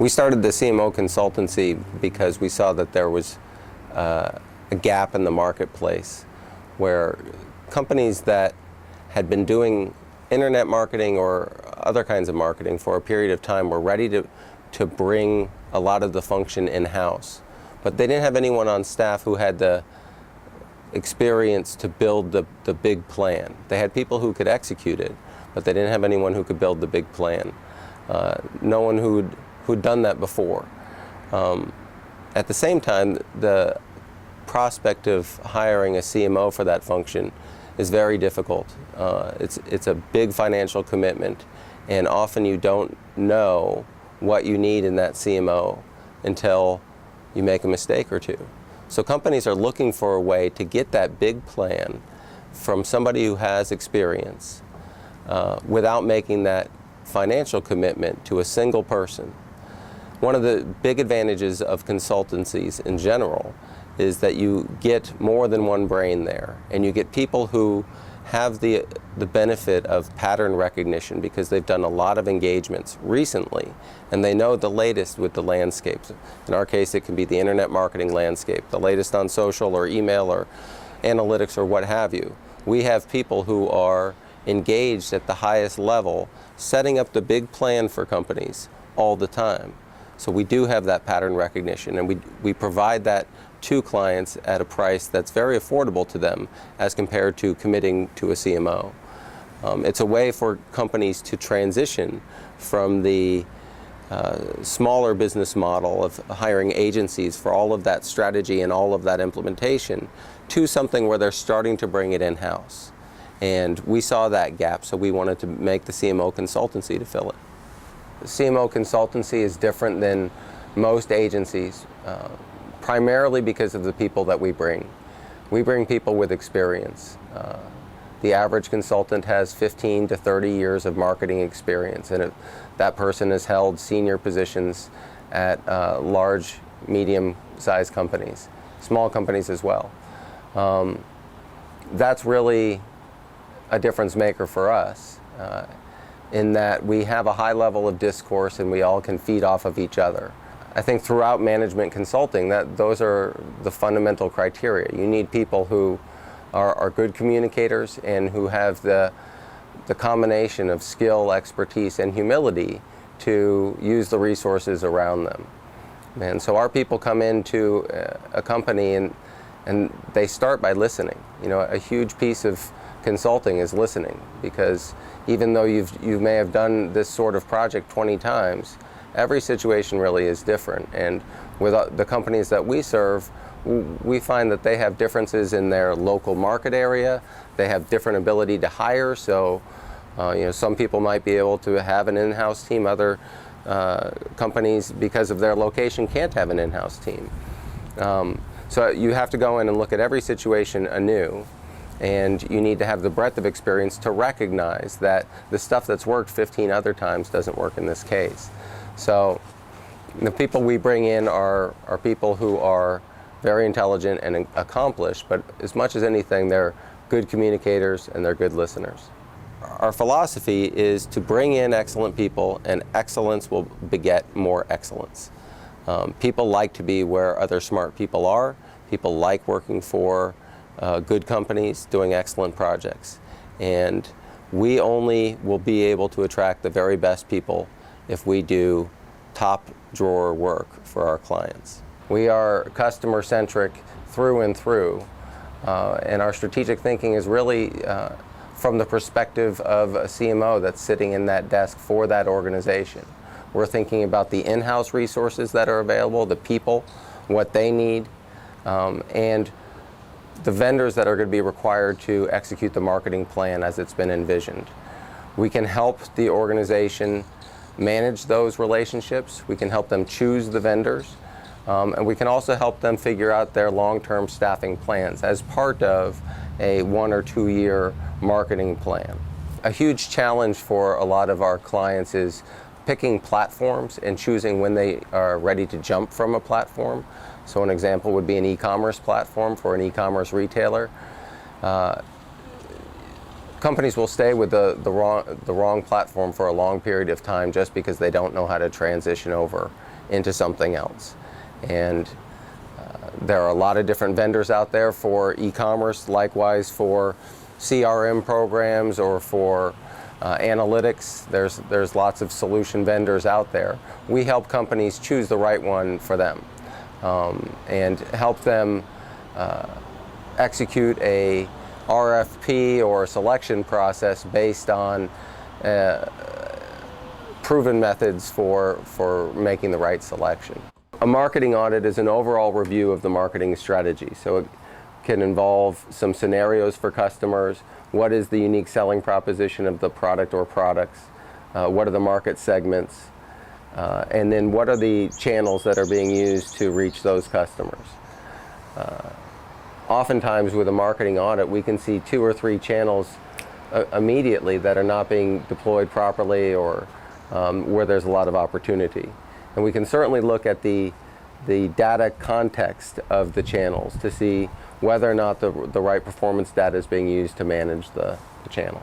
We started the CMO consultancy because we saw that there was a gap in the marketplace where companies that had been doing internet marketing or other kinds of marketing for a period of time were ready to bring a lot of the function in-house. But they didn't have anyone on staff who had the experience to build the big plan. They had people who could execute it, but they didn't have anyone who could build the big plan. No one who'd done that before. At the same time, the prospect of hiring a CMO for that function is very difficult. It's a big financial commitment, and often you don't know what you need in that CMO until you make a mistake or two. So companies are looking for a way to get that big plan from somebody who has experience without making that financial commitment to a single person. One of the big advantages of consultancies in general is that you get more than one brain there, and you get people who have the benefit of pattern recognition because they've done a lot of engagements recently and they know the latest with the landscapes. In our case, it can be the internet marketing landscape, the latest on social or email or analytics or what have you. We have people who are engaged at the highest level setting up the big plan for companies all the time. So we do have that pattern recognition, and we provide that to clients at a price that's very affordable to them as compared to committing to a CMO. It's a way for companies to transition from the smaller business model of hiring agencies for all of that strategy and all of that implementation to something where they're starting to bring it in-house. And we saw that gap, so we wanted to make the CMO consultancy to fill it. The CMO consultancy is different than most agencies, primarily because of the people that we bring. We bring people with experience. The average consultant has 15 to 30 years of marketing experience, and that person has held senior positions at large, medium-sized companies, small companies as well. That's really a difference maker for us, in that we have a high level of discourse and we all can feed off of each other. I think throughout management consulting, those are the fundamental criteria. You need people who are good communicators and who have the combination of skill, expertise, and humility to use the resources around them. And so our people come into a company and they start by listening. You know, a huge piece of consulting is listening, because even though you may have done this sort of project 20 times, every situation really is different. And with the companies that we serve, we find that they have differences in their local market area. They have different ability to hire. So, some people might be able to have an in-house team. Other companies, because of their location, can't have an in-house team. So you have to go in and look at every situation anew. And you need to have the breadth of experience to recognize that the stuff that's worked 15 other times doesn't work in this case. So the people we bring in are people who are very intelligent and accomplished, but as much as anything, they're good communicators and they're good listeners. Our philosophy is to bring in excellent people, and excellence will beget more excellence. People like to be where other smart people are. People like working for good companies doing excellent projects. And we only will be able to attract the very best people if we do top drawer work for our clients. We are customer centric through and through, and our strategic thinking is really from the perspective of a CMO that's sitting in that desk for that organization. We're thinking about the in-house resources that are available, the people, what they need, and the vendors that are going to be required to execute the marketing plan as it's been envisioned. We can help the organization manage those relationships. We can help them choose the vendors. And we can also help them figure out their long-term staffing plans as part of a 1 or 2 year marketing plan. A huge challenge for a lot of our clients is picking platforms and choosing when they are ready to jump from a platform. So an example would be an e-commerce platform for an e-commerce retailer. Companies will stay with the wrong platform for a long period of time just because they don't know how to transition over into something else. And there are a lot of different vendors out there for e-commerce, likewise for CRM programs or for analytics. There's lots of solution vendors out there. We help companies choose the right one for them and help them execute a RFP or a selection process based on proven methods for making the right selection. A marketing audit is an overall review of the marketing strategy. So it can involve some scenarios for customers. What is the unique selling proposition of the product or products? What are the market segments? And then what are the channels that are being used to reach those customers? Oftentimes with a marketing audit, we can see 2 or 3 channels immediately that are not being deployed properly or where there's a lot of opportunity. And we can certainly look at the data context of the channels to see whether or not the right performance data is being used to manage the channel.